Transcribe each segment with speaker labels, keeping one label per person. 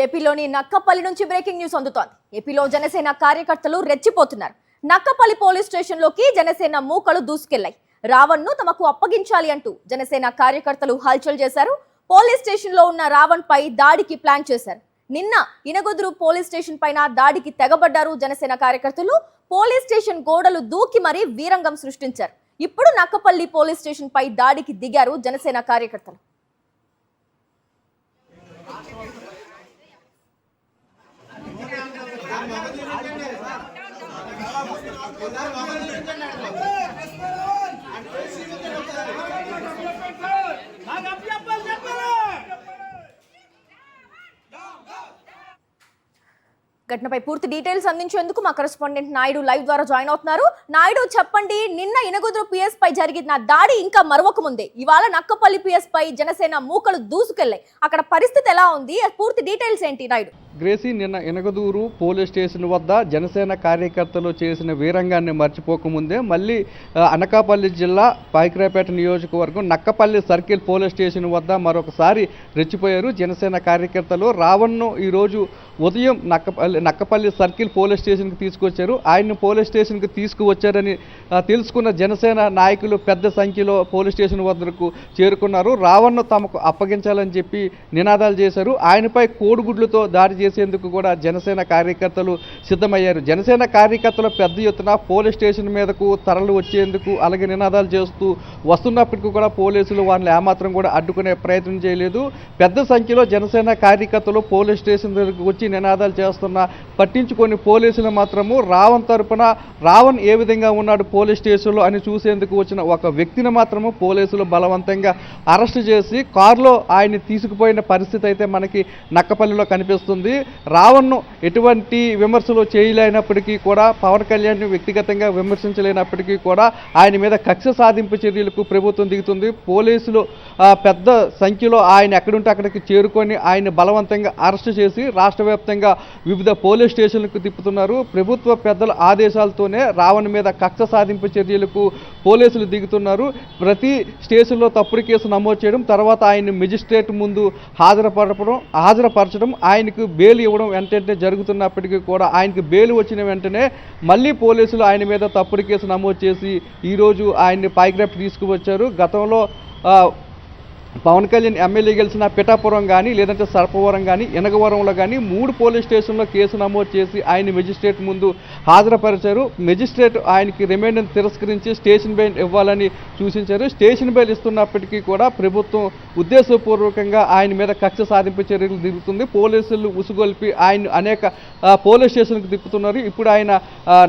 Speaker 1: ఏపీలోని నక్కపల్లి నుంచి breaking news అందుతోంది. ఏపీలో జనసేన కార్యకర్తలు రెచ్చిపోతున్నారు. నక్కపల్లి పోలీస్ స్టేషన్లోకి జనసేన మూకలు దూసుకెళ్లాయి. రావణ్ ను తమకు అప్పగించాలి అంటూ జనసేన కార్యకర్తలు హల్చల్ చేశారు. పోలీస్ స్టేషన్ లో ఉన్న రావణ్ పై దాడికి ప్లాన్ చేశారు. నిన్న ఇనగొదురు పోలీస్ స్టేషన్ పైన దాడికి తెగబడ్డారు జనసేన కార్యకర్తలు. పోలీస్ స్టేషన్ గోడలు దూకి మరీ వీరంగం సృష్టించారు. ఇప్పుడు నక్కపల్లి పోలీస్ స్టేషన్ పై దాడికి దిగారు జనసేన కార్యకర్తలు. ఘటనపై పూర్తి డీటెయిల్స్ అందించేందుకు మా కరెస్పాండెంట్ నాయుడు లైవ్ ద్వారా జాయిన్ అవుతున్నారు. నాయుడు, చెప్పండి, నిన్న ఇనగొదురు పిఎస్ పై జరిగిన దాడి ఇంకా మరొక ముందే ఇవాళ నక్కపల్లి పిఎస్ పై జనసేన మూకలు దూసుకెళ్లాయి. అక్కడ పరిస్థితి ఎలా ఉంది? పూర్తి డీటెయిల్స్ ఏంటి నాయుడు?
Speaker 2: గ్రేసీ, నిన్న ఇనగదూరు పోలీస్ స్టేషన్ వద్ద జనసేన కార్యకర్తలు చేసిన వీరంగాన్ని మర్చిపోకముందే మళ్ళీ అనకాపల్లి జిల్లా పాయకరాపేట నియోజకవర్గం నక్కపల్లి సర్కిల్ పోలీస్ స్టేషన్ వద్ద మరొకసారి రెచ్చిపోయారు జనసేన కార్యకర్తలు. రావణ్ను ఈరోజు ఉదయం నక్కపల్లి సర్కిల్ పోలీస్ స్టేషన్కి తీసుకొచ్చారు. ఆయన్ని పోలీస్ స్టేషన్కి తీసుకువచ్చారని తెలుసుకున్న జనసేన నాయకులు పెద్ద సంఖ్యలో పోలీస్ స్టేషన్ వద్దకు చేరుకున్నారు. రావణ్ను తమకు అప్పగించాలని చెప్పి నినాదాలు చేశారు. ఆయనపై కోడిగుడ్లతో దాడి చేసేందుకు కూడా జనసేన కార్యకర్తలు సిద్ధమయ్యారు. జనసేన కార్యకర్తలు పెద్ద ఎత్తున పోలీస్ స్టేషన్ మీదకు తరలి వచ్చేందుకు అలాగే నినాదాలు చేస్తూ వస్తున్నప్పటికీ కూడా పోలీసులు వాళ్ళని ఏమాత్రం కూడా అడ్డుకునే ప్రయత్నం చేయలేదు. పెద్ద సంఖ్యలో జనసేన కార్యకర్తలు పోలీస్ స్టేషన్ దగ్గరకు వచ్చి నినాదాలు చేస్తున్నా పట్టించుకొని పోలీసులు మాత్రము రావణ్ తరపున రావణ్ ఏ విధంగా ఉన్నాడు పోలీస్ స్టేషన్లో అని చూసేందుకు వచ్చిన ఒక వ్యక్తిని మాత్రము పోలీసులు బలవంతంగా అరెస్ట్ చేసి కారులో ఆయన్ని తీసుకుపోయిన పరిస్థితి అయితే మనకి నక్కపల్లిలో కనిపిస్తుంది. రావణ్ను ఎటువంటి విమర్శలు చేయలేనప్పటికీ కూడా, పవన్ కళ్యాణ్ని వ్యక్తిగతంగా విమర్శించలేనప్పటికీ కూడా ఆయన మీద కక్ష సాధింపు చర్యలకు ప్రభుత్వం దిగుతుంది. పోలీసులు పెద్ద సంఖ్యలో ఆయన ఎక్కడుంటే అక్కడికి చేరుకొని ఆయన బలవంతంగా అరెస్ట్ చేసి రాష్ట్ర వ్యాప్తంగా వివిధ పోలీస్ స్టేషన్లకు తిప్పుతున్నారు. ప్రభుత్వ పెద్దల ఆదేశాలతోనే రావణ్ మీద కక్ష సాధింపు చర్యలకు పోలీసులు దిగుతున్నారు. ప్రతి స్టేషన్లో తప్పుడు కేసు నమోదు చేయడం, తర్వాత ఆయన్ని మెజిస్ట్రేట్ ముందు హాజరుపరచడం, ఆయనకు బెయిల్ ఇవ్వడం వెంటనే జరుగుతున్నప్పటికీ కూడా ఆయనకు బెయిల్ వచ్చిన వెంటనే మళ్ళీ పోలీసులు ఆయన మీద తప్పుడు కేసు నమోదు చేసి ఈరోజు ఆయన్ని పాయకరాపేట తీసుకువచ్చారు. గతంలో పవన్ కళ్యాణ్ ఎమ్మెల్యే గెలిచిన పిఠాపురం కానీ లేదంటే సర్పవరం కానీ ఎనగవరంలో కానీ 3 పోలీస్ స్టేషన్లో కేసు నమోదు చేసి ఆయన మెజిస్ట్రేట్ ముందు హాజరుపరిచారు. మెజిస్ట్రేట్ ఆయనకి రిమైండ్ని తిరస్కరించి స్టేషన్ బెయిల్ ఇవ్వాలని సూచించారు. స్టేషన్ బెయిల్ ఇస్తున్నప్పటికీ కూడా ప్రభుత్వం ఉద్దేశపూర్వకంగా ఆయన మీద కక్ష సాధింపు చర్యలు దిగుతుంది. పోలీసులు ఉసుగొల్పి ఆయన అనేక పోలీస్ స్టేషన్కి తిప్పుతున్నారు. ఇప్పుడు ఆయన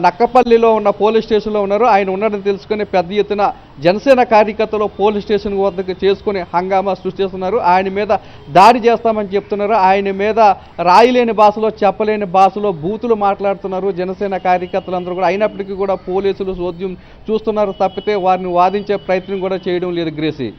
Speaker 2: నక్కపల్లిలో ఉన్న పోలీస్ స్టేషన్లో ఉన్నారు. ఆయన ఉన్నాడని తెలుసుకుని పెద్ద ఎత్తున జనసేన కార్యకర్తలు పోలీస్ స్టేషన్ వద్దకు చేసుకుని హంగామా సృష్టిస్తున్నారు. ఆయన మీద దాడి చేస్తామని చెప్తున్నారు. ఆయన మీద రాయలేని భాషలో, చెప్పలేని భాషలో బూతులు మాట్లాడుతున్నారు జనసేన కార్యకర్తలందరూ కూడా. అయినప్పటికీ కూడా పోలీసులు చోద్యం చూస్తున్నారు తప్పితే వారిని వాదించే ప్రయత్నం కూడా చేయడం లేదు. గ్రేసీ,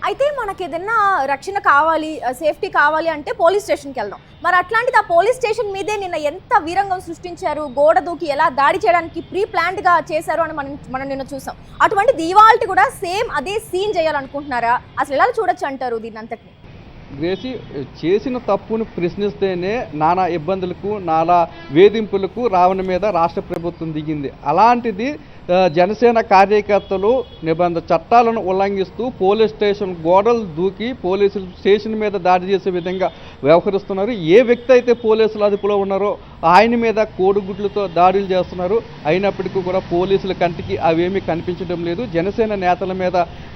Speaker 1: అయితే మనకి ఏదైనా రక్షణ కావాలి, సేఫ్టీ కావాలి అంటే పోలీస్ స్టేషన్కి వెళ్దాం. మరి అట్లాంటిది ఆ పోలీస్ స్టేషన్ మీదే నిన్న ఎంత వీరంగం సృష్టించారు, గోడ దూకి ఎలా దాడి చేయడానికి ప్రీ ప్లాన్డ్గా చేశారు అని మనం నిన్న చూసాం. అటువంటిది ఇవాళ కూడా సేమ్ అదే సీన్ చేయాలనుకుంటున్నారా? అసలు ఎలా చూడొచ్చు అంటారు దీన్ని అంతటిని?
Speaker 2: గ్రేసీ, చేసిన తప్పును ప్రశ్నిస్తేనే నానా ఇబ్బందులకు, నానా వేధింపులకు రావణ్ మీద రాష్ట్ర ప్రభుత్వం దిగింది. అలాంటిది జనసేన కార్యకర్తలు చట్టాలను ఉల్లంఘిస్తూ పోలీస్ స్టేషన్ గోడలు దూకి పోలీసులు స్టేషన్ మీద దాడి చేసే విధంగా వ్యవహరిస్తున్నారు. ఏ వ్యక్తి అయితే పోలీసుల అదుపులో ఉన్నారో ఆయన మీద కోడిగుడ్లతో దాడులు చేస్తున్నారు. అయినప్పటికీ కూడా పోలీసుల కంటికి అవేమీ కనిపించడం లేదు. జనసేన నేతల మీద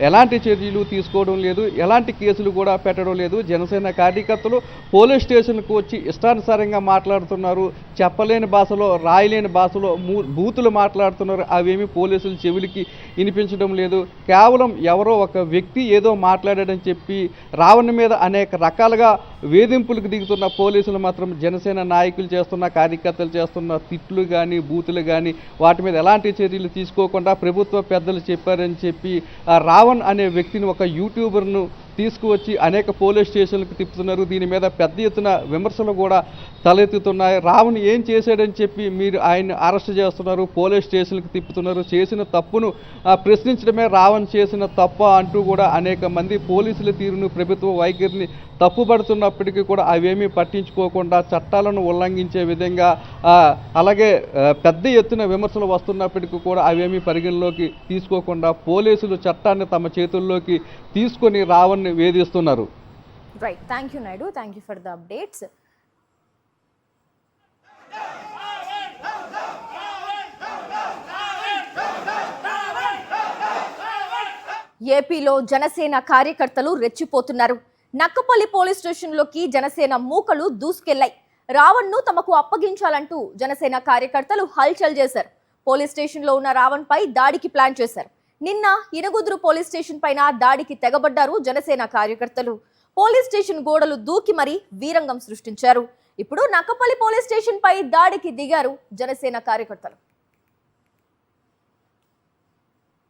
Speaker 2: ఎలాంటి చర్యలు తీసుకోవడం లేదు, ఎలాంటి కేసులు కూడా పెట్టడం లేదు. జనసేన కార్యకర్తలు పోలీస్ స్టేషన్కు వచ్చి ఇష్టానుసారంగా మాట్లాడుతున్నారు. చెప్పలేని భాషలో, రాయలేని భాషలో బూతులు మాట్లాడుతున్నారు. అవేమి పోలీసులు చెవులకి వినిపించడం లేదు. కేవలం ఎవరో ఒక వ్యక్తి ఏదో మాట్లాడాడని చెప్పి రావణ్ మీద అనేక రకాలుగా వేధింపులకు దిగుతున్న పోలీసులు మాత్రం జనసేన నాయకులు చేస్తున్న, కార్యకర్తలు చేస్తున్న తిట్లు కానీ, బూతులు కానీ వాటి మీద ఎలాంటి చర్యలు తీసుకోకుండా ప్రభుత్వ పెద్దలు చెప్పారని చెప్పి రావణ్ అనే వ్యక్తిని, ఒక యూట్యూబర్ను తీసుకువచ్చి అనేక పోలీస్ స్టేషన్లకు తిప్పుతున్నారు. దీని మీద పెద్ద ఎత్తున విమర్శలు కూడా తలెత్తుతున్నాయి. రావణ్ ఏం చేశాడని చెప్పి మీరు ఆయన అరెస్ట్ చేస్తున్నారు, పోలీస్ స్టేషన్లకు తిప్పుతున్నారు. చేసిన తప్పును ప్రశ్నించడమే రావణ్ చేసిన తప్ప అంటూ కూడా అనేక మంది పోలీసుల తీరును, ప్రభుత్వ వైఖరిని తప్పుపడుతున్న వస్తున్నప్పటికీ కూడా అవేమీ పట్టించుకోకుండా చట్టాలను ఉల్లంఘించే విధంగా అలాగే పెద్ద ఎత్తున విమర్శలు వస్తున్నప్పటికీ కూడా అవేమీ పరిగణలోకి తీసుకోకుండా పోలీసులు చట్టాన్ని తమ చేతుల్లోకి తీసుకొని రావణ్ణి వేధిస్తున్నారు.
Speaker 1: Right, thank you Naidu, thank you for the updates. ఏపీలో జనసేన కార్యకర్తలు రెచ్చిపోతున్నారు. నక్కపల్లి పోలీస్ స్టేషన్లోకి జనసేన మూకలు దూసుకెళ్లాయి. రావణ్ను తమకు అప్పగించాలంటూ జనసేన కార్యకర్తలు హల్చల్ చేశారు. పోలీస్ స్టేషన్లో ఉన్న రావణ్ పై దాడికి ప్లాన్ చేశారు. నిన్న ఇనగుదురు పోలీస్ స్టేషన్ పైన దాడికి తెగబడ్డారు జనసేన కార్యకర్తలు. పోలీస్ స్టేషన్ గోడలు దూకి మరీ వీరంగం సృష్టించారు. ఇప్పుడు నక్కపల్లి పోలీస్ స్టేషన్ పై దాడికి దిగారు జనసేన కార్యకర్తలు.